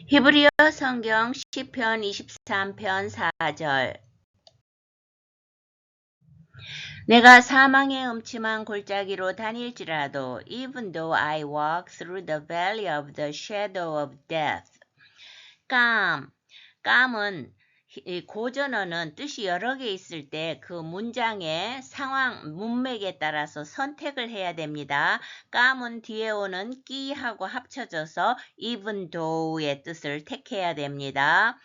히브리어 성경 시편 23편 4절. 내가 사망의 음침한 골짜기로 다닐지라도 even though I walk through the valley of the shadow of death. 깜은 이 고전어는 뜻이 여러 개 있을 때 그 문장의 상황, 문맥에 따라서 선택을 해야 됩니다. 깜은 뒤에 오는 끼하고 합쳐져서 even though의 뜻을 택해야 됩니다.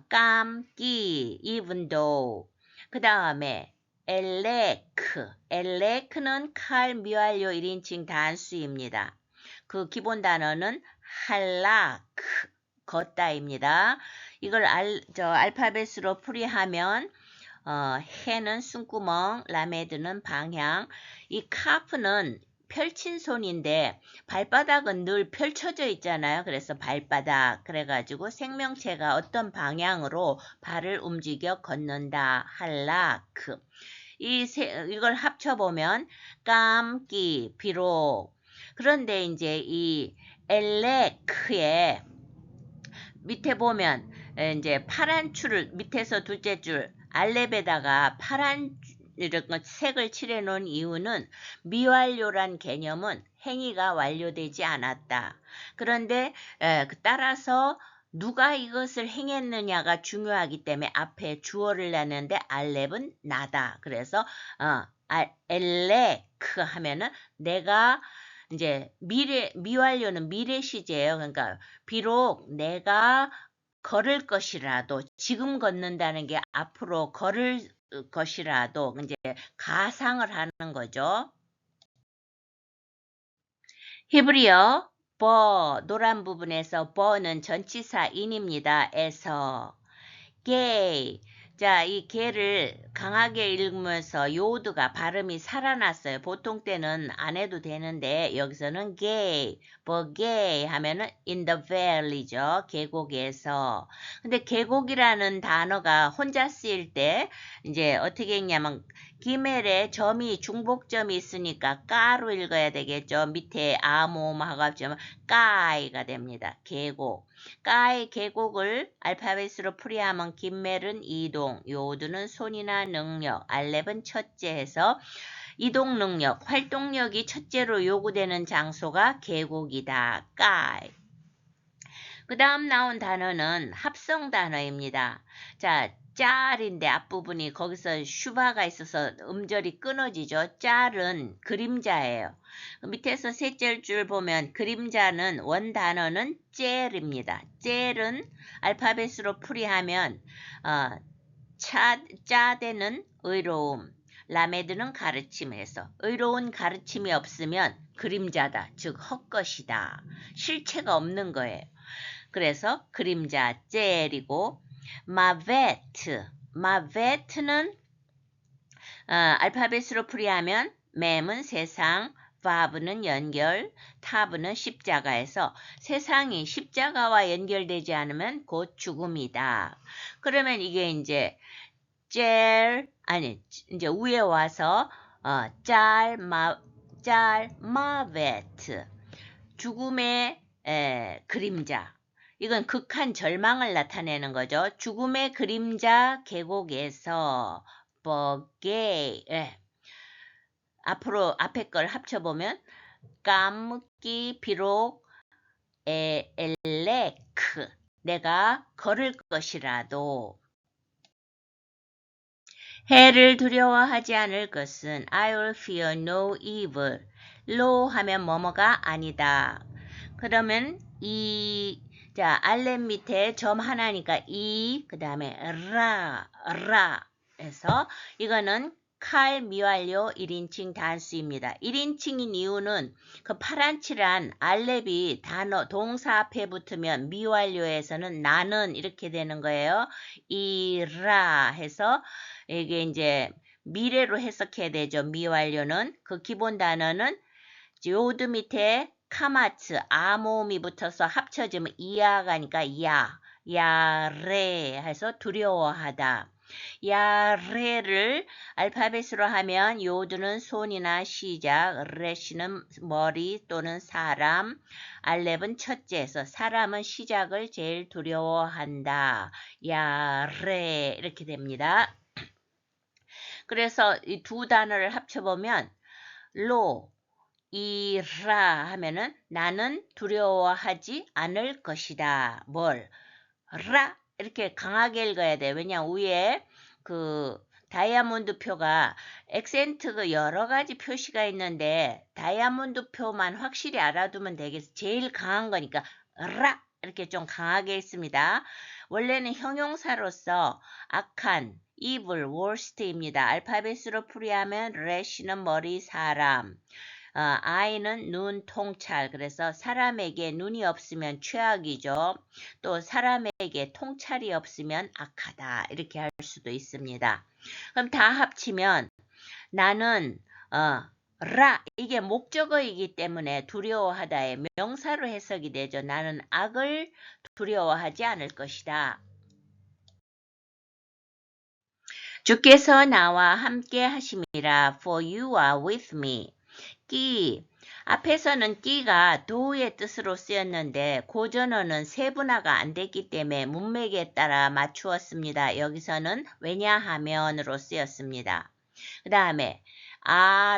깜, 끼, even though. 그 다음에 엘레크는 칼, 미완료 1인칭 단수입니다. 그 기본 단어는 할라크, 걷다입니다. 이걸 알파벳으로 풀이하면 해는 숨구멍, 라메드는 방향. 이 카프는 펼친 손인데 발바닥은 늘 펼쳐져 있잖아요. 그래서 발바닥 그래가지고 생명체가 어떤 방향으로 발을 움직여 걷는다. 할라크. 이걸 합쳐보면 깜기, 비록. 그런데 이제 이 엘레크의 밑에 보면 이제 파란 줄을 밑에서 둘째 줄 알렙에다가 파란 이런 색을 칠해 놓은 이유는 미완료란 개념은 행위가 완료되지 않았다. 그런데 따라서 누가 이것을 행했느냐가 중요하기 때문에 앞에 주어를 놨는데 알렙은 나다. 그래서 엘레크 하면은 내가 이제 미완료는 미래 시제예요. 그러니까 비록 내가 걸을 것이라도 지금 걷는다는 게 앞으로 걸을 것이라도 이제 가상을 하는 거죠. 히브리어 노란 부분에서 버는 전치사 인입니다. 에서 게이. 자, 이 개를 강하게 읽으면서 요드가 발음이 살아났어요. 보통 때는 안 해도 되는데 여기서는 gay, gay 하면은 in the valley죠. 계곡에서. 근데 계곡이라는 단어가 혼자 쓰일 때 이제 어떻게 읽냐면 기멜에 점이 중복점이 있으니까 까로 읽어야 되겠죠. 밑에 아모하고 합치면 까이가 됩니다. 계곡. 까의 계곡을 알파벳으로 풀이하면 김멜은 이동, 요드는 손이나 능력, 알렙은 첫째 해서 이동 능력, 활동력이 첫째로 요구되는 장소가 계곡이다. 까이. 그 다음 나온 단어는 합성 단어입니다. 자, 짤인데 앞부분이 거기서 슈바가 있어서 음절이 끊어지죠. 짤은 그림자예요. 밑에서 셋째 줄 보면 그림자는 원 단어는 젤입니다. 젤은 알파벳으로 풀이하면 짜대는 의로움, 라메드는 가르침에서 의로운 가르침이 없으면 그림자다. 즉 헛것이다. 실체가 없는 거예요. 그래서 그림자 젤이고 마베트는 알파벳으로 풀이하면 맴은 세상, 바브는 연결, 타브는 십자가에서 세상이 십자가와 연결되지 않으면 곧 죽음이다. 그러면 이게 이제 이제 위에 와서 마베트 죽음의 그림자. 이건 극한 절망을 나타내는 거죠. 죽음의 그림자 계곡에서 버게 앞으로 앞에 걸 합쳐보면 까먹기 비록 엘레크 내가 걸을 것이라도 해를 두려워하지 않을 것은 I will fear no evil. no 하면 뭐뭐가 아니다. 그러면 알렙 밑에 점 하나니까 그 다음에 라 해서 이거는 칼 미완료 1인칭 단수입니다. 1인칭인 이유는 그 파란칠한 알렙이 단어 동사 앞에 붙으면 미완료에서는 나는 이렇게 되는 거예요. 이라 해서 이게 이제 미래로 해석해야 되죠. 미완료는 그 기본 단어는 요드 밑에 카마츠 아모음이 붙어서 합쳐지면 이야가니까 야레 해서 두려워하다. 야레를 알파벳으로 하면 요드는 손이나 시작, 레시는 머리 또는 사람, 알렙은 첫째에서 사람은 시작을 제일 두려워한다. 야레 이렇게 됩니다. 그래서 이 두 단어를 합쳐보면 로, 이라 하면은 나는 두려워하지 않을 것이다. 뭘? 라 이렇게 강하게 읽어야 돼. 왜냐 위에 그 다이아몬드 표가 액센트가 여러 가지 표시가 있는데 다이아몬드 표만 확실히 알아두면 되겠어. 제일 강한 거니까 라 이렇게 좀 강하게 있습니다. 원래는 형용사로서 악한 evil, worst입니다. 알파벳으로 풀이하면 래시는 머리, 사람, 아이는 눈, 통찰. 그래서 사람에게 눈이 없으면 최악이죠. 또 사람에게 통찰이 없으면 악하다. 이렇게 할 수도 있습니다. 그럼 다 합치면 나는 라 이게 목적어이기 때문에 두려워하다의 명사로 해석이 되죠. 나는 악을 두려워하지 않을 것이다. 주께서 나와 함께 하심이라. For you are with me. 끼. 앞에서는 끼가 도의 뜻으로 쓰였는데 고전어는 세분화가 안 됐기 때문에 문맥에 따라 맞추었습니다. 여기서는 왜냐하면으로 쓰였습니다. 그 다음에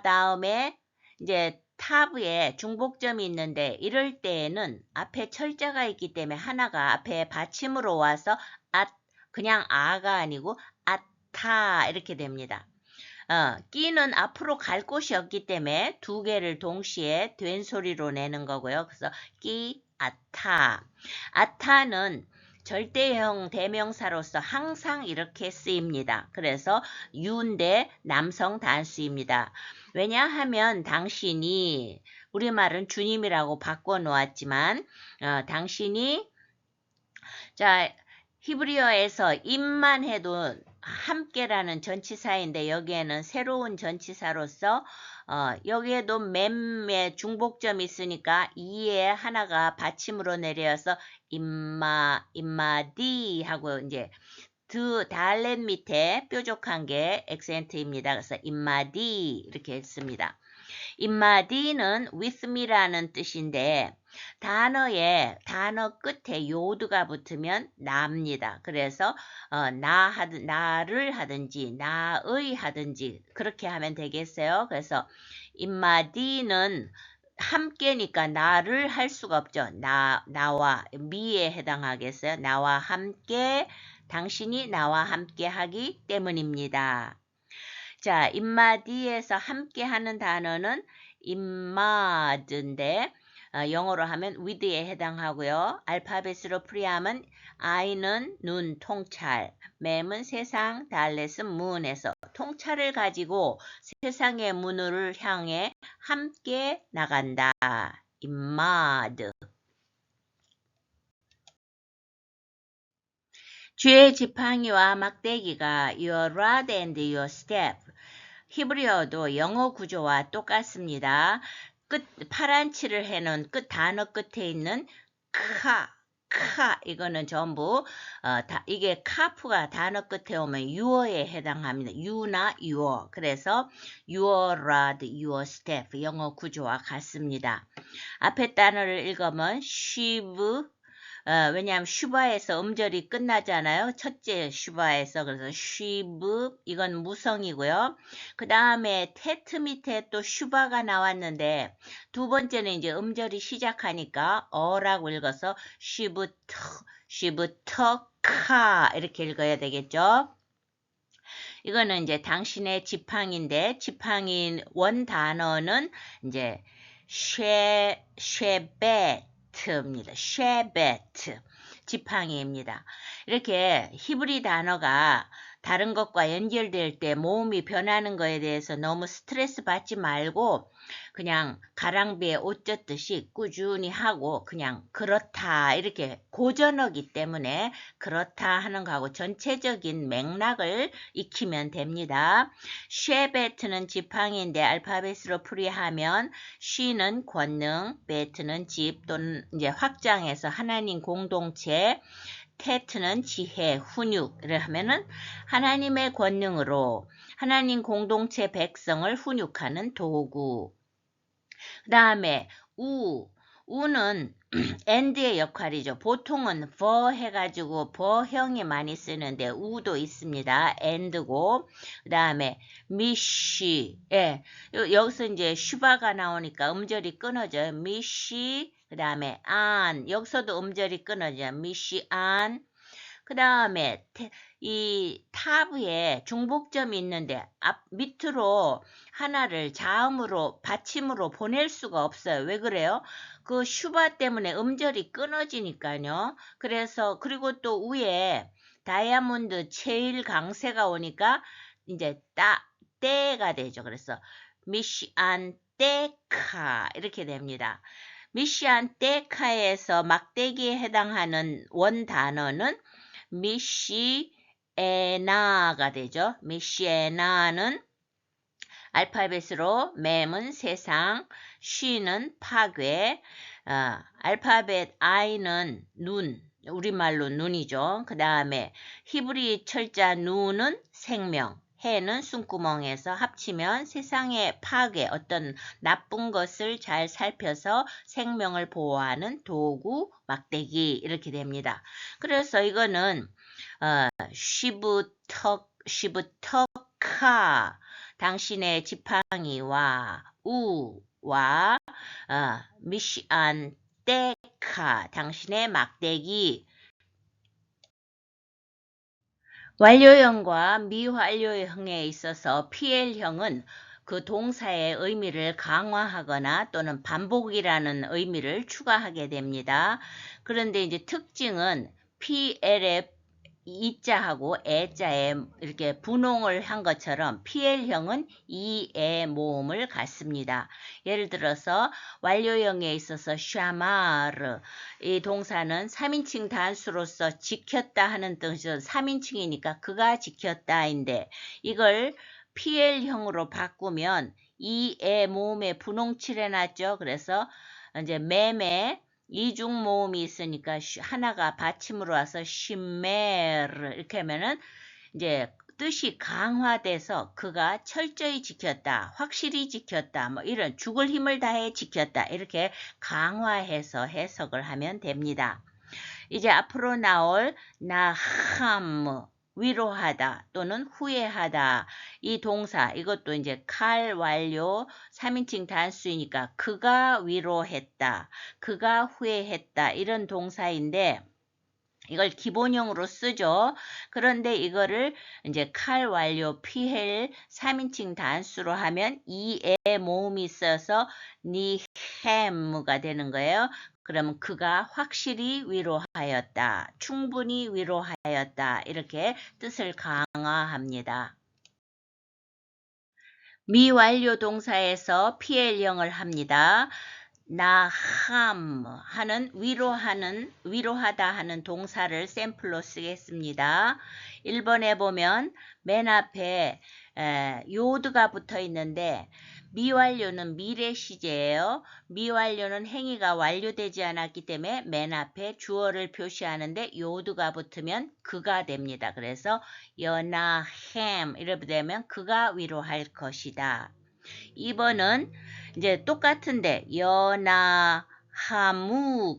다음에 이제 탑에 중복점이 있는데 이럴 때에는 앞에 철자가 있기 때문에 하나가 앞에 받침으로 와서 그냥 아가 아니고 타 이렇게 됩니다. 끼는 앞으로 갈 곳이 없기 때문에 두 개를 동시에 된 소리로 내는 거고요. 그래서 끼, 아타. 아타는 절대형 대명사로서 항상 이렇게 쓰입니다. 그래서 유인데 남성 단수입니다. 왜냐하면 당신이 우리말은 주님이라고 바꿔놓았지만 당신이 자 히브리어에서 입만 해도 함께라는 전치사인데 여기에는 새로운 전치사로서 여기에도 맴의 중복점이 있으니까 이에 하나가 받침으로 내려서 임마디 하고 이제 달렛 밑에 뾰족한 게 액센트입니다. 그래서 임마디 이렇게 했습니다. 임마디는 with me라는 뜻인데 단어 끝에 요드가 붙으면 나입니다. 그래서 나를 하든지 나의 하든지 그렇게 하면 되겠어요. 그래서 임마디는 함께니까 나를 할 수가 없죠. 나와 me에 해당하겠어요. 나와 함께 당신이 나와 함께 하기 때문입니다. 자, 임마디에서 함께 하는 단어는 임마드인데 영어로 하면 with에 해당하고요. 알파벳으로 풀이하면 I는 눈, 통찰, 맴은 세상, 달렛은 문에서 통찰을 가지고 세상의 문을 향해 함께 나간다. 임마드. 주의 지팡이와 막대기가 your rod and your staff. 히브리어도 영어 구조와 똑같습니다. 파란 칠을 해놓은 단어 끝에 있는 카 이거는 전부 이게 카프가 단어 끝에 오면 yu어에 해당합니다. 유나 유어. 그래서 your rod, your staff 영어 구조와 같습니다. 앞에 단어를 읽으면 sheave 왜냐하면 슈바에서 음절이 끝나잖아요. 첫째 슈바에서. 그래서 쉬브 이건 무성이고요. 그 다음에 테트 밑에 또 슈바가 나왔는데 두 번째는 이제 음절이 시작하니까 어라고 읽어서 쉬브터 카 이렇게 읽어야 되겠죠. 이거는 이제 당신의 지팡인데 지팡인 원 단어는 이제 쉐벳 입니다. 쉐베트 지팡이입니다. 이렇게 히브리 단어가 다른 것과 연결될 때 모음이 변하는 거에 대해서 너무 스트레스 받지 말고 그냥 가랑비에 옷 젖듯이 꾸준히 하고 그냥 그렇다 이렇게 고전어기 때문에 그렇다 하는 거하고 전체적인 맥락을 익히면 됩니다. 쉐베트는 지팡이인데 알파벳으로 풀이하면 쉬는 권능, 베트는 집 또는 이제 확장해서 하나님 공동체 테트는 지혜, 훈육을 하면은 하나님의 권능으로 하나님 공동체 백성을 훈육하는 도구. 그 다음에 우는 and의 역할이죠. 보통은 for 해가지고 for형이 많이 쓰는데 우도 있습니다. and고 그 다음에 미시 여기서 이제 슈바가 나오니까 음절이 끊어져요. 미시 그 다음에 안 여기서도 음절이 끊어져요. 미시 안 그 다음에 이 탑에 중복점이 있는데 밑으로 하나를 자음으로 받침으로 보낼 수가 없어요. 왜 그래요? 그 슈바 때문에 음절이 끊어지니까요. 그래서 그리고 또 위에 다이아몬드 체일 강세가 오니까 이제 때가 되죠. 그래서 미시안 때카 이렇게 됩니다. 미시안 때카에서 막대기에 해당하는 원 단어는 미시에나가 되죠. 미시에나는 알파벳으로 맴은 세상, 쉬는 파괴, 알파벳 I는 눈, 우리말로 눈이죠. 그 다음에 히브리 철자 누는 생명, 해는 숨구멍에서 합치면 세상의 파괴, 어떤 나쁜 것을 잘 살펴서 생명을 보호하는 도구, 막대기 이렇게 됩니다. 그래서 이거는 시부터카 당신의 지팡이와 우와 미시안 때카 당신의 막대기. 완료형과 미완료형에 있어서 PL형은 그 동사의 의미를 강화하거나 또는 반복이라는 의미를 추가하게 됩니다. 그런데 이제 특징은 PL의 이자하고 애자에 이렇게 분홍을 한 것처럼 PL형은 이의 모음을 갖습니다. 예를 들어서 완료형에 있어서 샤마르 이 동사는 3인칭 단수로서 지켰다 하는 뜻이죠. 3인칭이니까 그가 지켰다인데 이걸 PL형으로 바꾸면 이의 모음에 분홍칠 해놨죠. 그래서 이제 매매 이중 모음이 있으니까 하나가 받침으로 와서 심메르 이렇게 하면은 이제 뜻이 강화돼서 그가 철저히 지켰다, 확실히 지켰다, 뭐 이런 죽을 힘을 다해 지켰다 이렇게 강화해서 해석을 하면 됩니다. 이제 앞으로 나올 나함 위로하다 또는 후회하다 이 동사 이것도 이제 칼 완료 3인칭 단수이니까 그가 위로했다 그가 후회했다 이런 동사인데 이걸 기본형으로 쓰죠. 그런데 이거를 이제 칼 완료 피헬 3인칭 단수로 하면 이의 모음이 있어서 니햄가 되는 거예요. 그러면 그가 확실히 위로하였다. 충분히 위로하였다. 이렇게 뜻을 강화합니다. 미완료 동사에서 PL형을 합니다. 나함 하는 위로하다 하는 동사를 샘플로 쓰겠습니다. 1번에 보면 맨 앞에 요드가 붙어 있는데 미완료는 미래 시제예요. 미완료는 행위가 완료되지 않았기 때문에 맨 앞에 주어를 표시하는데 요드가 붙으면 그가 됩니다. 그래서 여나햄 이렇게 되면 그가 위로할 것이다. 2번은 이제 똑같은데 연하하무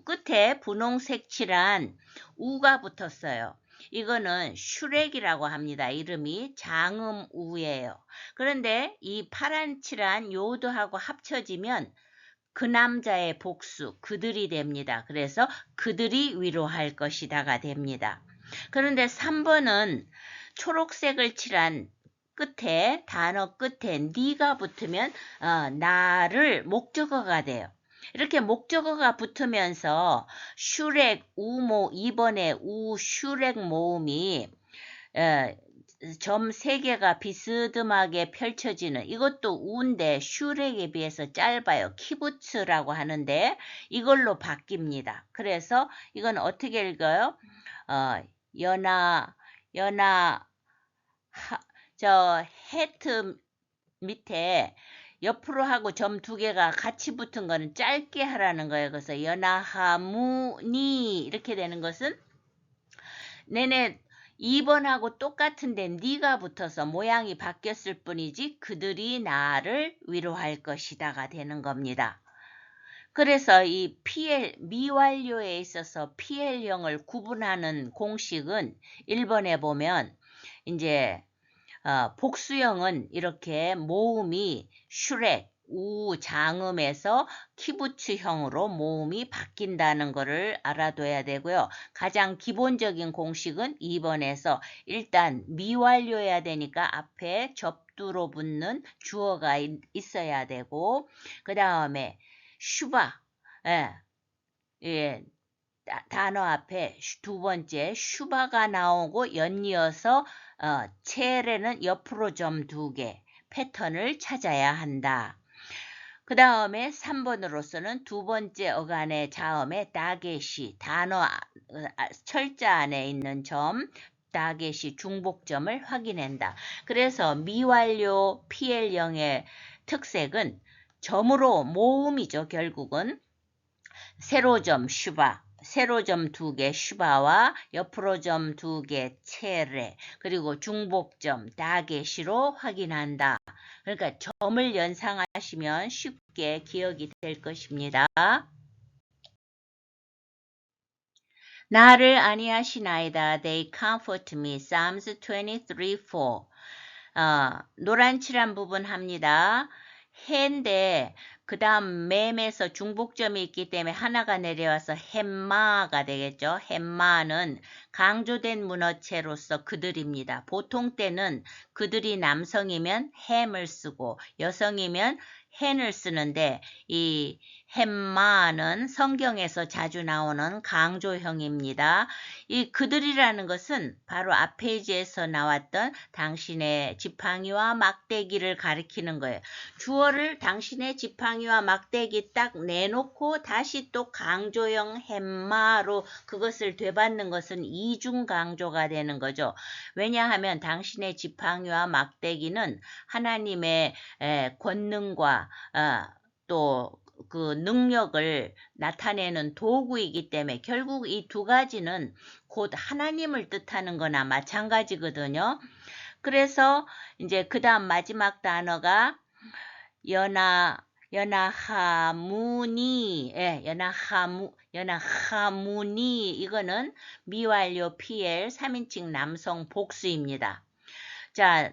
끝에 분홍색 칠한 우가 붙었어요. 이거는 슈렉이라고 합니다. 이름이 장음우예요. 그런데 이 파란 칠한 요드하고 합쳐지면 그 남자의 복수, 그들이 됩니다. 그래서 그들이 위로할 것이다가 됩니다. 그런데 3번은 초록색을 칠한 끝에 단어 끝에 니가 붙으면 나를 목적어가 돼요. 이렇게 목적어가 붙으면서 슈렉 우모 2번에 우 슈렉 모음이 점 3개가 비스듬하게 펼쳐지는 이것도 우인데 슈렉에 비해서 짧아요. 키부츠라고 하는데 이걸로 바뀝니다. 그래서 이건 어떻게 읽어요? 저 헤트 밑에 옆으로 하고 점 2개가 같이 붙은 거는 짧게 하라는 거예요. 그래서 연하하무니 이렇게 되는 것은 내내 2번하고 똑같은데 네가 붙어서 모양이 바뀌었을 뿐이지 그들이 나를 위로할 것이다가 되는 겁니다. 그래서 이 PL, 미완료에 있어서 PL형을 구분하는 공식은 1번에 보면 이제 복수형은 이렇게 모음이 슈렉, 우장음에서 키부츠형으로 모음이 바뀐다는 것을 알아둬야 되고요. 가장 기본적인 공식은 2번에서 일단 미완료해야 되니까 앞에 접두로 붙는 주어가 있어야 되고 그 다음에 슈바, 예, 단어 앞에 두 번째 슈바가 나오고 연이어서 체레는 옆으로 점 2개 패턴을 찾아야 한다. 그 다음에 3번으로서는 두 번째 어간의 자음에 다겟이 단어 철자 안에 있는 점 다겟이 중복점을 확인한다. 그래서 미완료 PL형의 특색은 점으로 모음이죠. 결국은 세로점 슈바, 세로점 2개 슈바와 옆으로 점 2개 체레, 그리고 중복점 다게시로 확인한다. 그러니까 점을 연상하시면 쉽게 기억이 될 것입니다. 나를 안위하시나이다. They comfort me. Psalms 23:4. 노란 칠한 부분 합니다. 해인데 그 다음 맴에서 중복점이 있기 때문에 하나가 내려와서 햄마가 되겠죠. 햄마는 강조된 문어체로서 그들입니다. 보통 때는 그들이 남성이면 햄을 쓰고 여성이면 헨을 쓰는데 이 햄마는 성경에서 자주 나오는 강조형입니다. 이 그들이라는 것은 바로 앞 페이지에서 나왔던 당신의 지팡이와 막대기를 가리키는 거예요. 주어를 당신의 지팡이와 막대기 딱 내놓고 다시 또 강조형 햄마로 그것을 되받는 것은 이중 강조가 되는 거죠. 왜냐하면 당신의 지팡이와 막대기는 하나님의 권능과 또 그 능력을 나타내는 도구이기 때문에 결국 이 두 가지는 곧 하나님을 뜻하는 거나 마찬가지거든요. 그래서 이제 그 다음 마지막 단어가 연하무니, 연하무니, 이거는 미완료 PL 3인칭 남성 복수입니다. 자,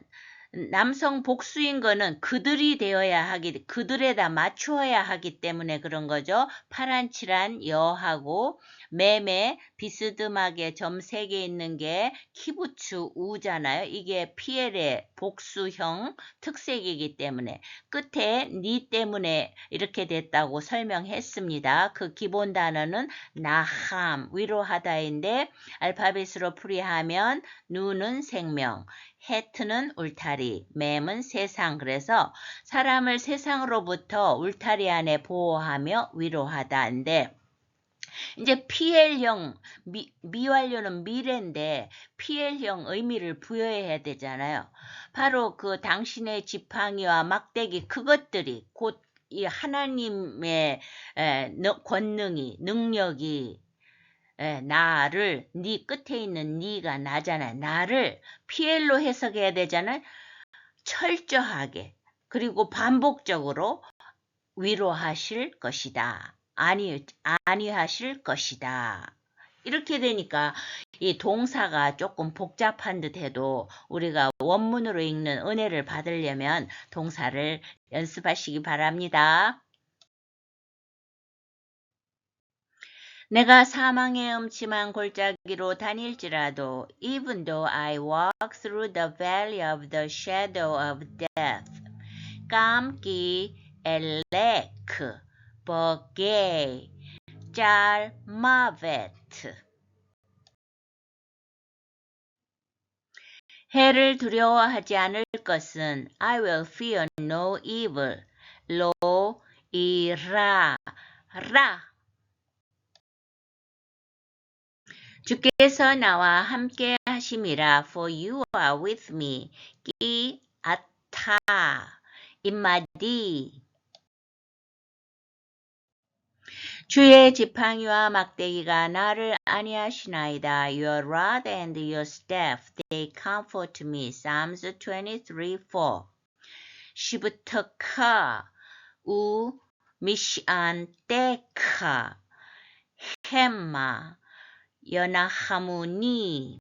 남성 복수인 거는 그들이 되어야 하기, 그들에다 맞추어야 하기 때문에 그런 거죠. 파란칠한 여하고 매매 비스듬하게 점 3개 있는 게 키부츠 우잖아요. 이게 PL의 복수형 특색이기 때문에 끝에 니 때문에 이렇게 됐다고 설명했습니다. 그 기본 단어는 나함, 위로하다인데 알파벳으로 풀이하면 누는 생명, 해트는 울타리, 맴은 세상. 그래서 사람을 세상으로부터 울타리 안에 보호하며 위로하다인데 이제 PL형, 미완료는 미래인데 PL형 의미를 부여해야 되잖아요. 바로 그 당신의 지팡이와 막대기 그것들이 곧 이 하나님의 권능이, 능력이 나를, 네 끝에 있는 네가 나잖아요. 나를 PL로 해석해야 되잖아요. 철저하게 그리고 반복적으로 위로하실 것이다. 안위하실 것이다. 이렇게 되니까 이 동사가 조금 복잡한 듯 해도 우리가 원문으로 읽는 은혜를 받으려면 동사를 연습하시기 바랍니다. 내가 사망의 음침한 골짜기로 다닐지라도 even though I walk through the valley of the shadow of death 깜기 엘렉 버게 짤마벳 해를 두려워하지 않을 것은 I will fear no evil 로 이라 라 주께서 나와 함께 하심이라 for you are with me 기 아타 임마디 주의 지팡이와 막대기가 나를 안위하시나이다. Your rod and your staff, they comfort me. Psalms 23:4. 시부터카 우 미시안 때카 햄마 여나하무니